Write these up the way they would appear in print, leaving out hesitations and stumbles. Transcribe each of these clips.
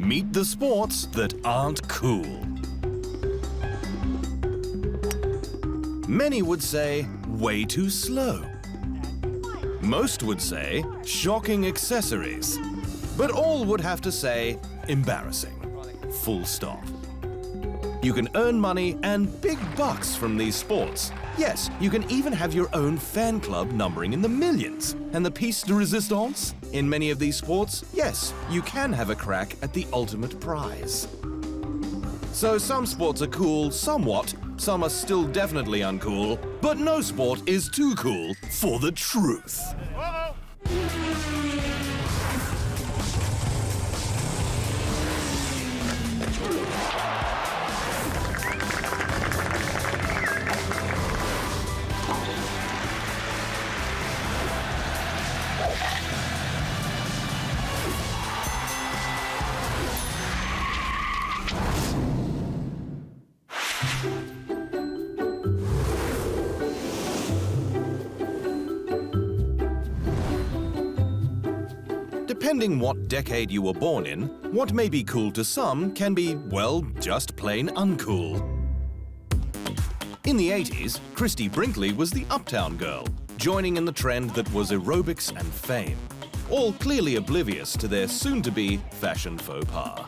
Meet the sports that aren't cool. Many would say, way too slow. Most would say, shocking accessories. But all would have to say, embarrassing. Full stop. You can earn money and big bucks from these sports. Yes, you can even have your own fan club numbering in the millions. And the piece de resistance? In many of these sports, yes, you can have a crack at the ultimate prize. So some sports are cool somewhat, some are still definitely uncool, but no sport is too cool for the truth. Depending what decade you were born in, what may be cool to some can be, well, just plain uncool. In the 80s, Christy Brinkley was the uptown girl, joining in the trend that was aerobics and fame, all clearly oblivious to their soon-to-be fashion faux pas.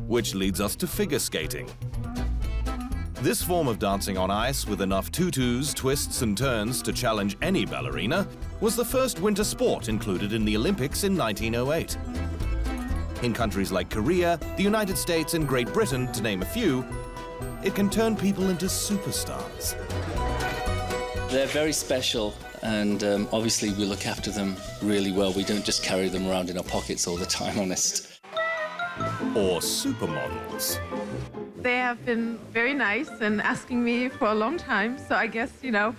Which leads us to figure skating. This form of dancing on ice with enough tutus, twists and turns to challenge any ballerina was the first winter sport included in the Olympics in 1908. In countries like Korea, the United States and Great Britain, to name a few, it can turn people into superstars. They're very special and obviously we look after them really well. We don't just carry them around in our pockets all the time, honest. Or supermodels. They have been very nice and asking me for a long time, so I guess, you know,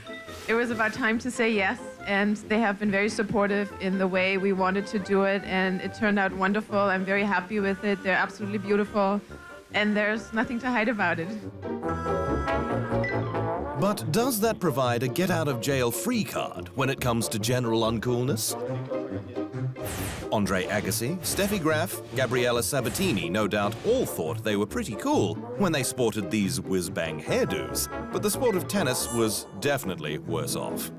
it was about time to say yes, and they have been very supportive in the way we wanted to do it, and it turned out wonderful. I'm very happy with it. They're absolutely beautiful, and there's nothing to hide about it. But does that provide a get-out-of-jail-free card when it comes to general uncoolness? Andre Agassi, Steffi Graf, Gabriella Sabatini no doubt all thought they were pretty cool when they sported these whiz-bang hairdos, but the sport of tennis was definitely worse off.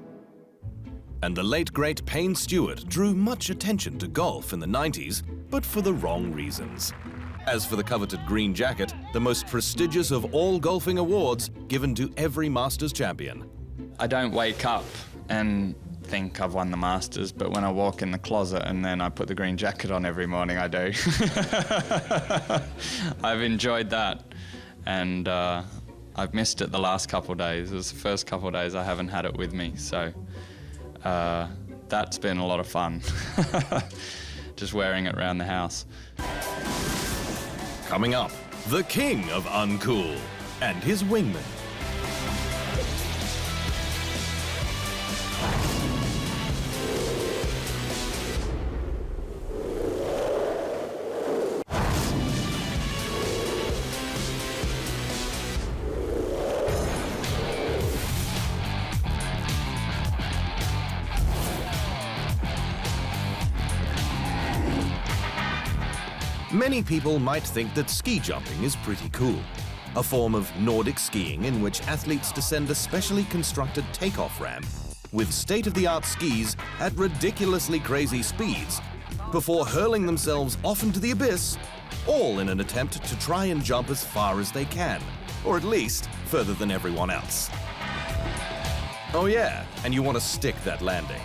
And the late great Payne Stewart drew much attention to golf in the 90s, but for the wrong reasons. As for the coveted green jacket, the most prestigious of all golfing awards given to every Masters champion. I don't wake up and think I've won the Masters, but when I walk in the closet and then I put the green jacket on every morning, I do. I've enjoyed that, and I've missed it the last couple of days. It was the first couple of days I haven't had it with me, so that's been a lot of fun. Just wearing it around the house. Coming up, the king of uncool and his wingman. Many people might think that ski jumping is pretty cool, a form of Nordic skiing in which athletes descend a specially constructed takeoff ramp with state-of-the-art skis at ridiculously crazy speeds before hurling themselves off into the abyss, all in an attempt to try and jump as far as they can, or at least further than everyone else. Oh yeah, and you want to stick that landing.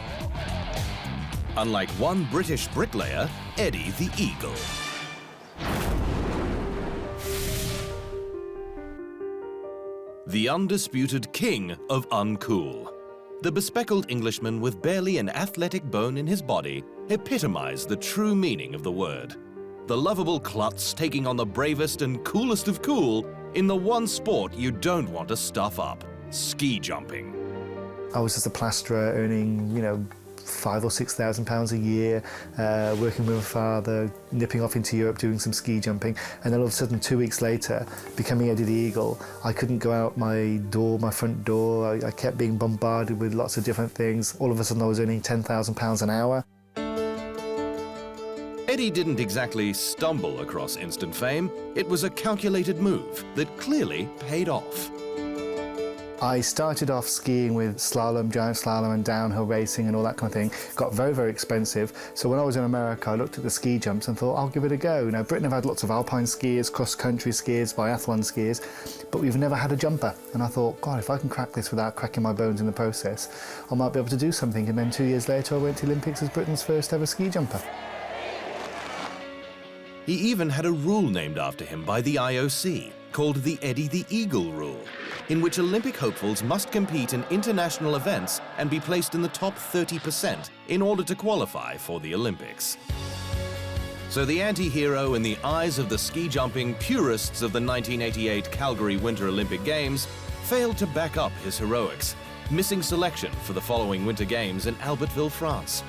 Unlike one British bricklayer, Eddie the Eagle. The undisputed king of uncool. The bespectacled Englishman with barely an athletic bone in his body epitomized the true meaning of the word. The lovable klutz taking on the bravest and coolest of cool in the one sport you don't want to stuff up, ski jumping. I was just a plasterer earning, you know, £5,000 or £6,000 a year, working with my father, nipping off into Europe, doing some ski jumping, and then all of a sudden 2 weeks later, becoming Eddie the Eagle. I couldn't go out my front door. I kept being bombarded with lots of different things. All of a sudden I was earning £10,000 an hour. Eddie didn't exactly stumble across instant fame. It was a calculated move that clearly paid off. I started off skiing with slalom, giant slalom and downhill racing and all that kind of thing. Got very, very expensive. So when I was in America, I looked at the ski jumps and thought, I'll give it a go. Now, Britain have had lots of alpine skiers, cross-country skiers, biathlon skiers, but we've never had a jumper. And I thought, God, if I can crack this without cracking my bones in the process, I might be able to do something. And then 2 years later, I went to the Olympics as Britain's first ever ski jumper. He even had a rule named after him by the IOC, called the Eddie the Eagle rule, in which Olympic hopefuls must compete in international events and be placed in the top 30% in order to qualify for the Olympics. So the anti-hero in the eyes of the ski-jumping purists of the 1988 Calgary Winter Olympic Games failed to back up his heroics, missing selection for the following Winter Games in Albertville, France.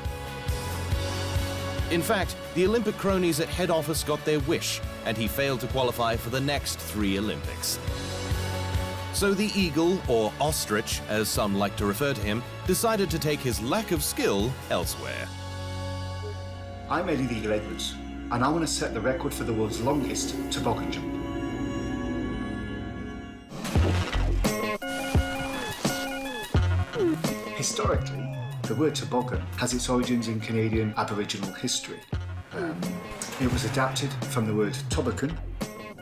In fact, the Olympic cronies at head office got their wish, and he failed to qualify for the next 3 Olympics. So the Eagle, or Ostrich, as some like to refer to him, decided to take his lack of skill elsewhere. I'm Eddie the Eagle Edwards, and I want to set the record for the world's longest toboggan jump. Historically, the word toboggan has its origins in Canadian Aboriginal history. It was adapted from the word toboggan,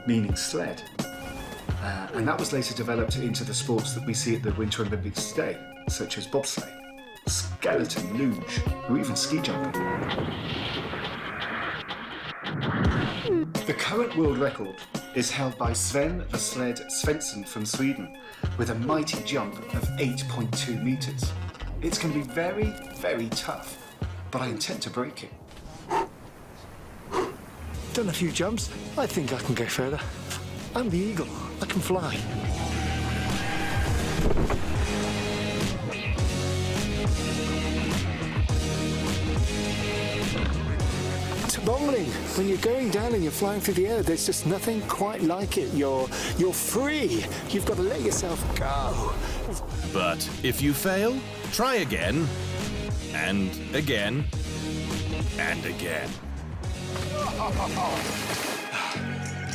meaning sled, and that was later developed into the sports that we see at the Winter Olympics today, such as bobsleigh, skeleton luge, or even ski jumping. The current world record is held by Sven the Sled Svensson from Sweden with a mighty jump of 8.2 meters. It's going to be very, very tough, but I intend to break it. Done a few jumps. I think I can go further. I'm the eagle. I can fly. Tobogganing, when you're going down and you're flying through the air, there's just nothing quite like it. You're free. You've got to let yourself go. But if you fail, try again, and again, and again.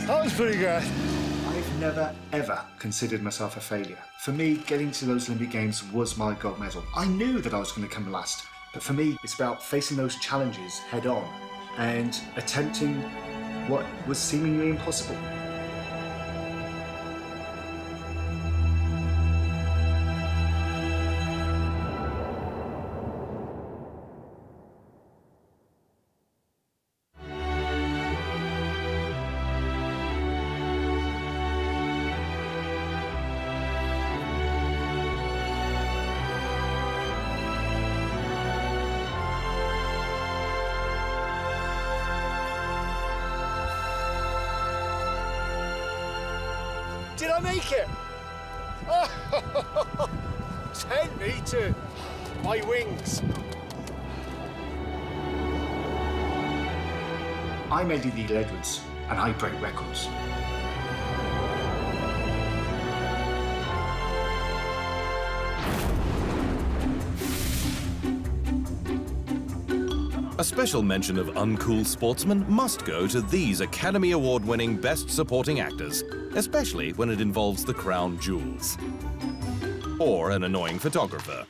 That was pretty good. I've never, ever considered myself a failure. For me, getting to those Olympic Games was my gold medal. I knew that I was going to come last, but for me, it's about facing those challenges head on and attempting what was seemingly impossible. Did I make it? Oh, 10 metres. My wings. I'm Eddie the Eagle Edwards, and I break records. A special mention of uncool sportsmen must go to these Academy Award-winning Best Supporting Actors, especially when it involves the crown jewels. Or an annoying photographer.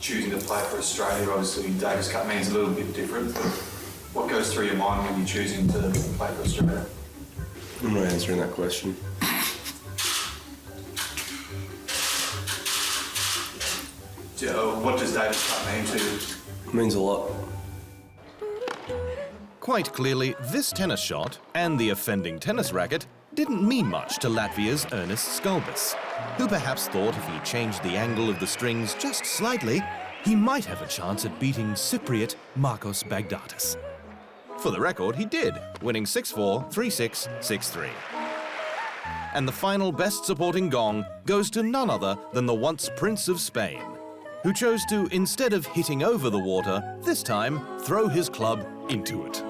Choosing to play for Australia, obviously Davis Cup means a little bit different, but what goes through your mind when you're choosing to play for Australia? I'm not answering that question. What does Davis Cup mean to you? It means a lot. Quite clearly, this tennis shot and the offending tennis racket didn't mean much to Latvia's Ernest Skulbis, who perhaps thought if he changed the angle of the strings just slightly, he might have a chance at beating Cypriot Markos Bagdatis. For the record, he did, winning 6-4, 3-6, 6-3. And the final Best Supporting Gong goes to none other than the once Prince of Spain, who chose to, instead of hitting over the water, this time throw his club into it.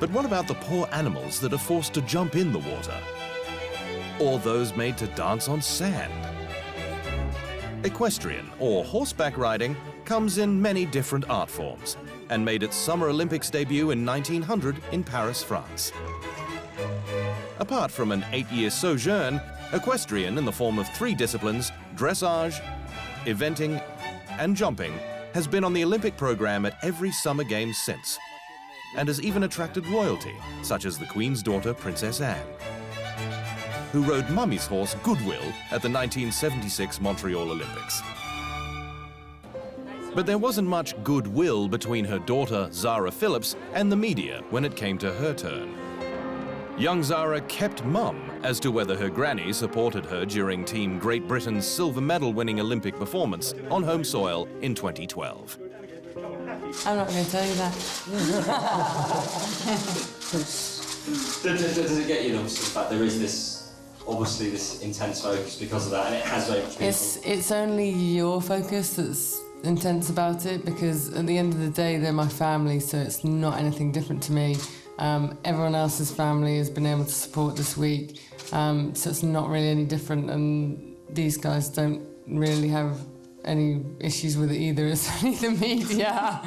But what about the poor animals that are forced to jump in the water? Or those made to dance on sand? Equestrian, or horseback riding, comes in many different art forms and made its Summer Olympics debut in 1900 in Paris, France. Apart from an 8-year sojourn, equestrian in the form of 3 disciplines, dressage, eventing, and jumping, has been on the Olympic program at every Summer Games since, and has even attracted royalty, such as the Queen's daughter, Princess Anne, who rode Mummy's horse Goodwill at the 1976 Montreal Olympics. But there wasn't much goodwill between her daughter, Zara Phillips, and the media when it came to her turn. Young Zara kept mum as to whether her granny supported her during Team Great Britain's silver medal-winning Olympic performance on home soil in 2012. I'm not going to tell you that. Does it get you the fact there is this, obviously this intense focus because of that, and it has very much been... It's only your focus that's intense about it, because at the end of the day they're my family, so it's not anything different to me. Everyone else's family has been able to support this week, so it's not really any different, and these guys don't really have any issues with it either. It's only the media.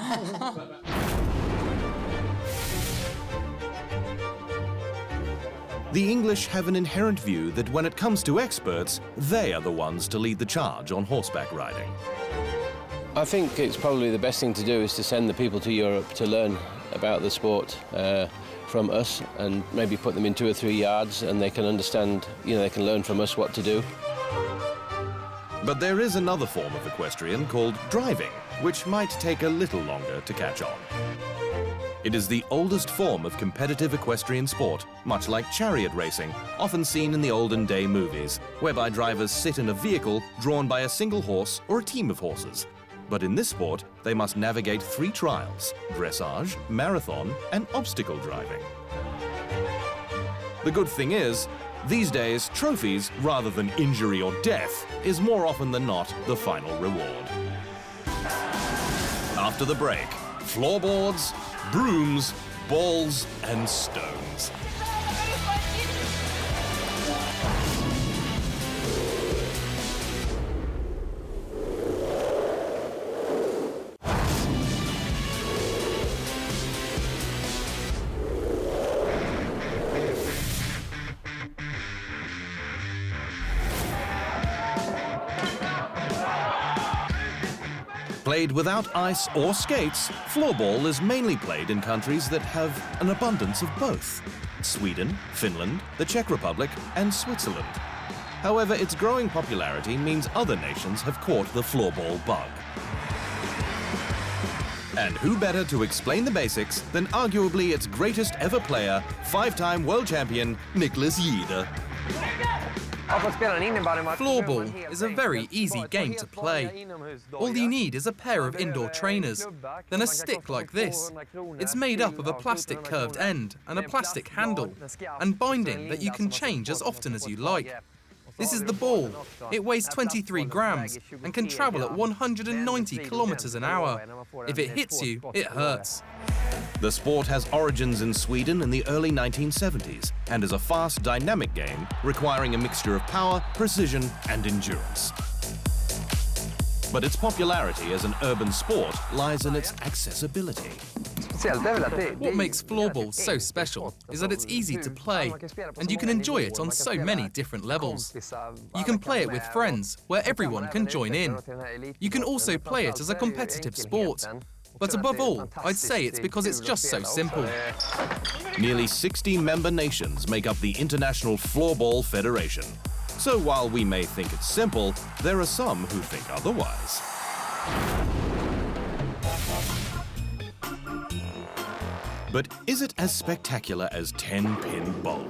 The English have an inherent view that when it comes to experts, they are the ones to lead the charge on horseback riding. I think it's probably the best thing to do is to send the people to Europe to learn about the sport from us, and maybe put them in 2 or 3 yards, and they can understand, they can learn from us what to do. But there is another form of equestrian called driving, which might take a little longer to catch on. It is the oldest form of competitive equestrian sport, much like chariot racing, often seen in the olden day movies, whereby drivers sit in a vehicle drawn by a single horse or a team of horses. But in this sport, they must navigate 3 trials: dressage, marathon, and obstacle driving. The good thing is, these days, trophies, rather than injury or death, is more often than not the final reward. After the break, floorboards, brooms, balls, and stones. Played without ice or skates, floorball is mainly played in countries that have an abundance of both: Sweden, Finland, the Czech Republic, and Switzerland. However, its growing popularity means other nations have caught the floorball bug. And who better to explain the basics than arguably its greatest ever player, 5-time world champion, Niklas Jihde. Floorball is a very easy game to play. All you need is a pair of indoor trainers, then a stick like this. It's made up of a plastic curved end and a plastic handle, and binding that you can change as often as you like. This is the ball. It weighs 23 grams and can travel at 190 kilometers an hour. If it hits you, it hurts. The sport has origins in Sweden in the early 1970s and is a fast, dynamic game requiring a mixture of power, precision, and endurance. But its popularity as an urban sport lies in its accessibility. What makes floorball so special is that it's easy to play, and you can enjoy it on so many different levels. You can play it with friends, where everyone can join in. You can also play it as a competitive sport. But above all, I'd say it's because it's just so simple. Nearly 60 member nations make up the International Floorball Federation. So while we may think it's simple, there are some who think otherwise. But is it as spectacular as 10-pin bowling?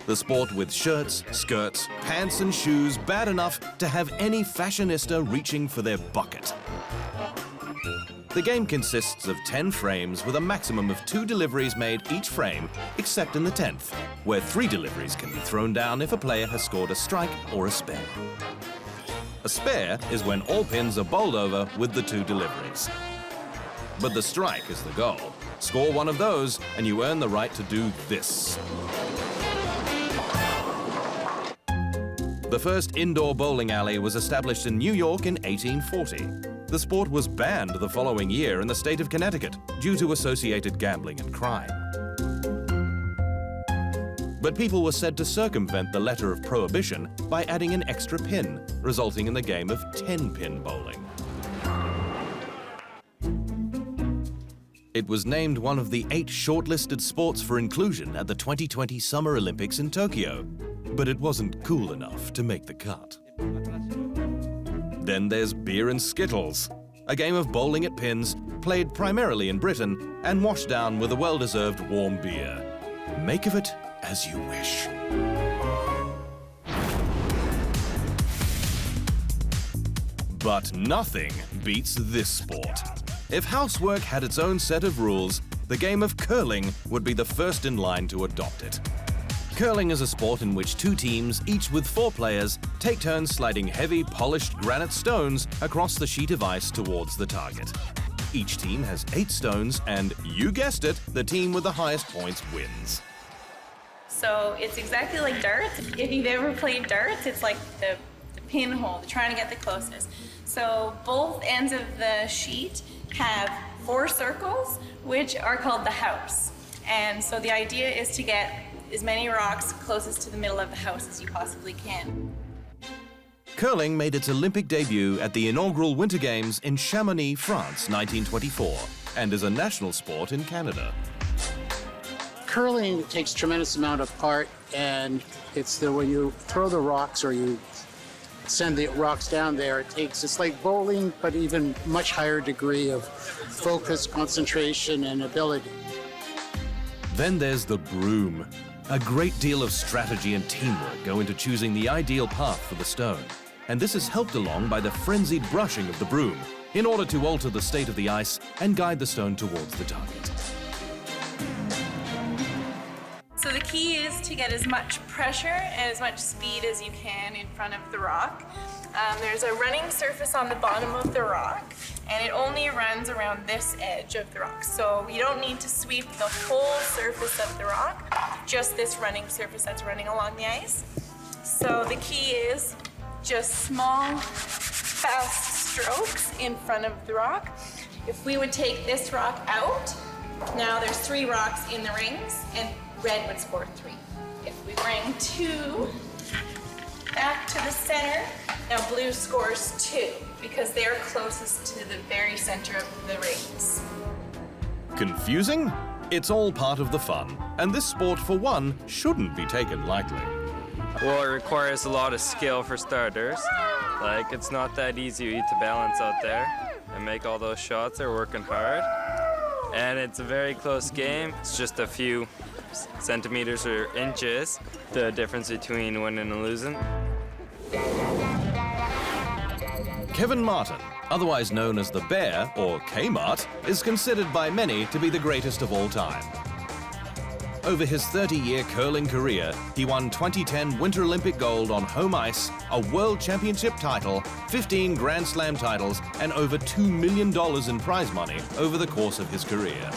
The sport with shirts, skirts, pants and shoes bad enough to have any fashionista reaching for their bucket. The game consists of 10 frames with a maximum of 2 deliveries made each frame, except in the 10th, where 3 deliveries can be thrown down if a player has scored a strike or a spare. A spare is when all pins are bowled over with the 2 deliveries. But the strike is the goal, Score one of those, and you earn the right to do this. The first indoor bowling alley was established in New York in 1840. The sport was banned the following year in the state of Connecticut due to associated gambling and crime. But people were said to circumvent the letter of prohibition by adding an extra pin, resulting in the game of 10-pin bowling. It was named one of the 8 shortlisted sports for inclusion at the 2020 Summer Olympics in Tokyo, but it wasn't cool enough to make the cut. Then there's beer and skittles, a game of bowling at pins played primarily in Britain and washed down with a well-deserved warm beer. Make of it as you wish. But nothing beats this sport. If Housework had its own set of rules, the game of curling would be the first in line to adopt it. Curling is a sport in which 2 teams, each with 4 players, take turns sliding heavy, polished granite stones across the sheet of ice towards the target. Each team has 8 stones, and you guessed it, the team with the highest points wins. So it's exactly like darts. If you've ever played darts, it's like the pinhole, trying to get the closest. So both ends of the sheet have 4 circles, which are called the house. And so the idea is to get as many rocks closest to the middle of the house as you possibly can. Curling made its Olympic debut at the inaugural Winter Games in Chamonix, France, 1924, and is a national sport in Canada. Curling takes a tremendous amount of part, and it's when you throw the rocks or you send the rocks down there, it's like bowling, but even much higher degree of focus, concentration, and ability. Then there's the broom. A great deal of strategy and teamwork go into choosing the ideal path for the stone, and this is helped along by the frenzied brushing of the broom in order to alter the state of the ice and guide the stone towards the target. So the key is to get as much pressure and as much speed as you can in front of the rock. There's a running surface on the bottom of the rock, and it only runs around this edge of the rock. So you don't need to sweep the whole surface of the rock, just this running surface that's running along the ice. So the key is just small, fast strokes in front of the rock. If we would take this rock out, now there's 3 rocks in the rings, and red would score 3. If we bring 2 back to the center, now blue scores 2 because they're closest to the very center of the rings. Confusing? It's all part of the fun, and this sport, for one, shouldn't be taken lightly. Well, it requires a lot of skill for starters. Like, it's not that easy to balance out there and make all those shots. They're working hard. And it's a very close game. It's just a few centimeters or inches, the difference between winning and losing. Kevin Martin, otherwise known as the Bear, or Kmart, is considered by many to be the greatest of all time. Over his 30-year curling career, he won 2010 Winter Olympic gold on home ice, a World Championship title, 15 Grand Slam titles, and over $2 million in prize money over the course of his career.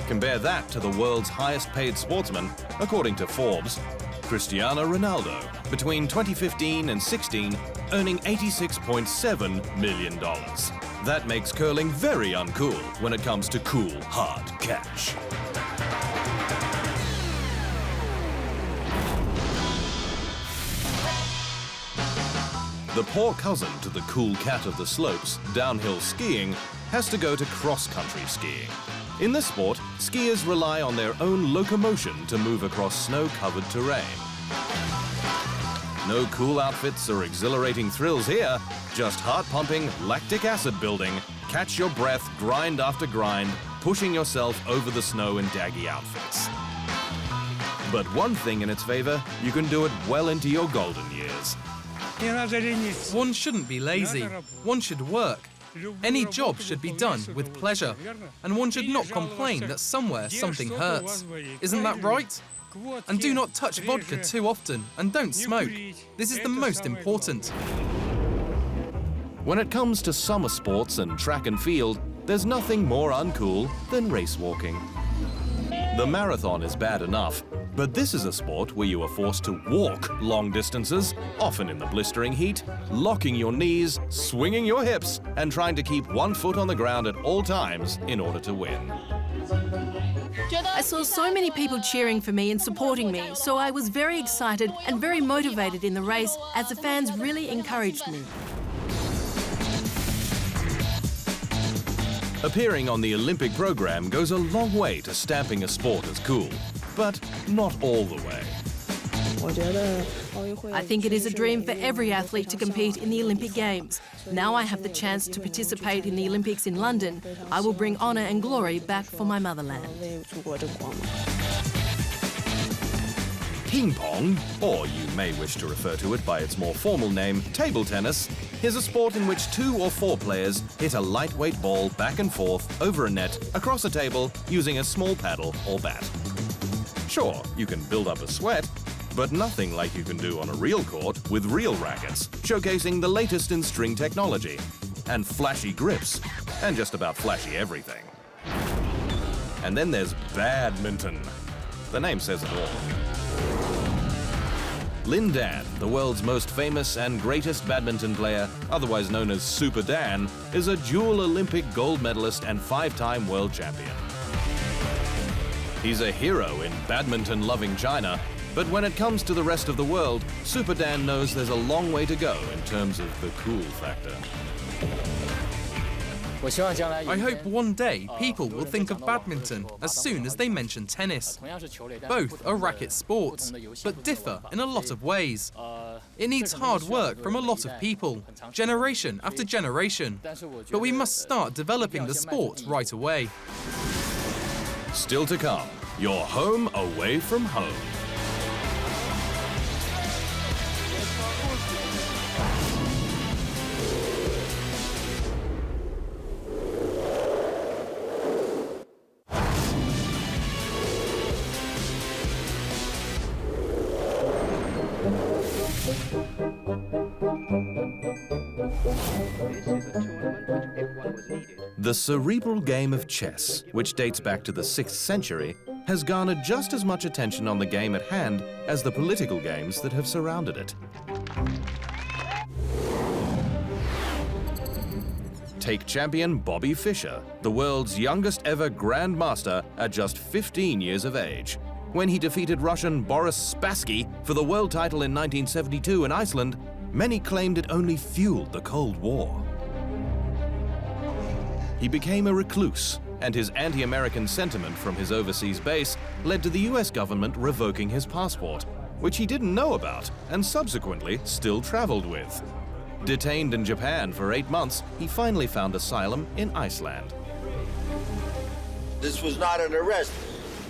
Compare that to the world's highest-paid sportsman, according to Forbes, Cristiano Ronaldo, between 2015 and 16, earning $86.7 million. That makes curling very uncool when it comes to cool, hard cash. The poor cousin to the cool cat of the slopes, downhill skiing, has to go to cross-country skiing. In this sport, skiers rely on their own locomotion to move across snow-covered terrain. No cool outfits or exhilarating thrills here, just heart-pumping, lactic acid building, catch your breath, grind after grind, pushing yourself over the snow in daggy outfits. But one thing in its favor, you can do it well into your golden years. One shouldn't be lazy. One should work. Any job should be done with pleasure, and one should not complain that somewhere something hurts. Isn't that right? And do not touch vodka too often, and don't smoke. This is the most important. When it comes to summer sports and track and field, there's nothing more uncool than race walking. The marathon is bad enough, but this is a sport where you are forced to walk long distances, often in the blistering heat, locking your knees, swinging your hips, and trying to keep one foot on the ground at all times in order to win. I saw so many people cheering for me and supporting me, so I was very excited and very motivated in the race as the fans really encouraged me. Appearing on the Olympic program goes a long way to stamping a sport as cool, but not all the way. I think it is a dream for every athlete to compete in the Olympic Games. Now I have the chance to participate in the Olympics in London. I will bring honour and glory back for my motherland. Ping pong, or you may wish to refer to it by its more formal name, table tennis, is a sport in which 2 or 4 players hit a lightweight ball back and forth over a net across a table using a small paddle or bat. Sure, you can build up a sweat, but nothing like you can do on a real court with real rackets, showcasing the latest in string technology, and flashy grips, and just about flashy everything. And then there's badminton. The name says it all. Lin Dan, the world's most famous and greatest badminton player, otherwise known as Super Dan, is a dual Olympic gold medalist and 5-time world champion. He's a hero in badminton-loving China, but when it comes to the rest of the world, Super Dan knows there's a long way to go in terms of the cool factor. I hope one day people will think of badminton as soon as they mention tennis. Both are racket sports, but differ in a lot of ways. It needs hard work from a lot of people, generation after generation. But we must start developing the sport right away. Still to come, your home away from home. The cerebral game of chess, which dates back to the 6th century, has garnered just as much attention on the game at hand as the political games that have surrounded it. Take champion Bobby Fischer, the world's youngest ever Grand Master at just 15 years of age. When he defeated Russian Boris Spassky for the world title in 1972 in Iceland, many claimed it only fueled the Cold War. He became a recluse, and his anti-American sentiment from his overseas base led to the US government revoking his passport, which he didn't know about and subsequently still traveled with. Detained in Japan for 8 months, he finally found asylum in Iceland. This was not an arrest.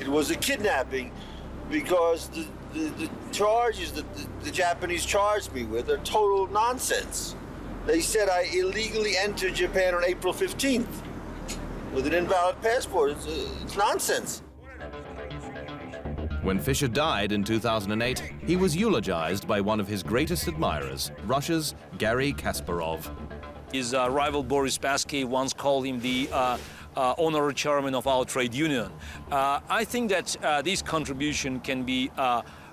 It was a kidnapping because the charges that the Japanese charged me with are total nonsense. They said I illegally entered Japan on April 15th with an invalid passport. It's nonsense. When Fischer died in 2008, he was eulogized by one of his greatest admirers, Russia's Garry Kasparov. His rival Boris Spassky once called him the honorary chairman of our trade union. I think that this contribution can be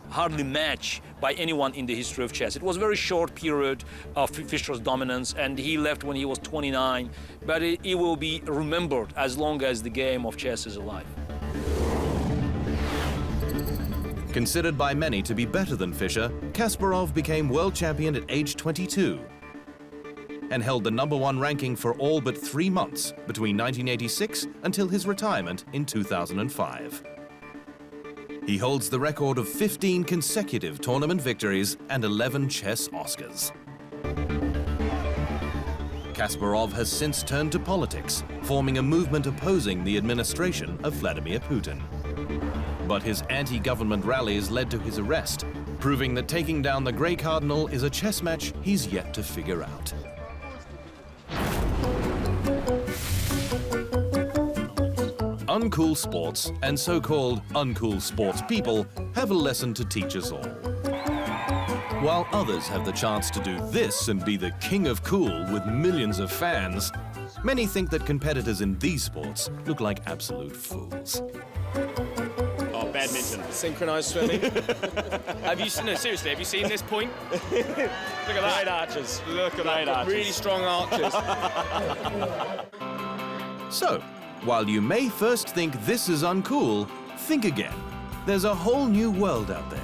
hardly matched by anyone in the history of chess. It was a very short period of Fischer's dominance, and he left when he was 29, but he will be remembered as long as the game of chess is alive. Considered by many to be better than Fischer, Kasparov became world champion at age 22 and held the #1 ranking for all but 3 months between 1986 until his retirement in 2005. He holds the record of 15 consecutive tournament victories and 11 chess Oscars. Kasparov has since turned to politics, forming a movement opposing the administration of Vladimir Putin. But his anti-government rallies led to his arrest, proving that taking down the Grey Cardinal is a chess match he's yet to figure out. Uncool sports and so-called uncool sports people have a lesson to teach us all. While others have the chance to do this and be the king of cool with millions of fans, Many think that competitors in these sports look like absolute fools. Oh, badminton. Synchronized swimming. Have you seen? No, seriously, have you seen this point? Look at that. Great archers. Look at that. Really strong archers. So, while you may first think this is uncool, think again. There's a whole new world out there.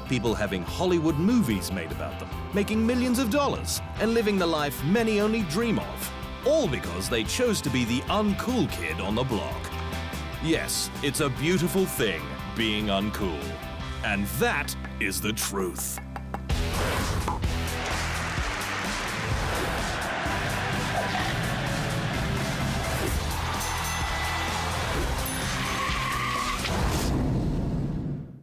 People having Hollywood movies made about them, making millions of dollars, and living the life many only dream of. All because they chose to be the uncool kid on the block. Yes, it's a beautiful thing, being uncool. And that is the truth.